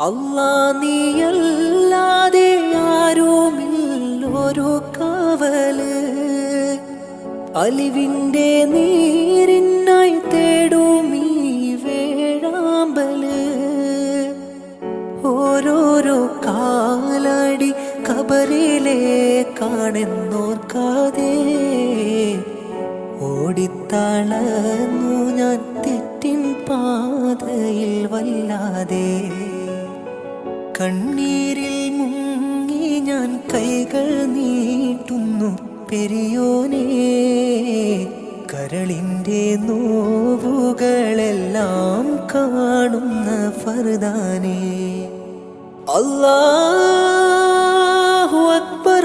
അല്ലാ നീയല്ലാതെ ആരുമില്ലൊരു കാവല്. അലിവിൻ്റെ നീരിനായി തേടും ഈ വേഴാമ്പല്. ഓരോരോ കാലടി കബറിലേക്കാണെന്നോർക്കാതെ ഓടിത്തളർന്നു ഞാൻ തെറ്റിൻ പാതയിൽ വല്ലാതെ. കണ്ണീരിൽ മുങ്ങി ഞാൻ കൈകൾ നീട്ടുന്നു പെരിയോനേ. കരളിൻ്റെ നോവുകളെല്ലാം കാണുന്ന ഫർദാനേ. അല്ലാഹു അക്ബർ.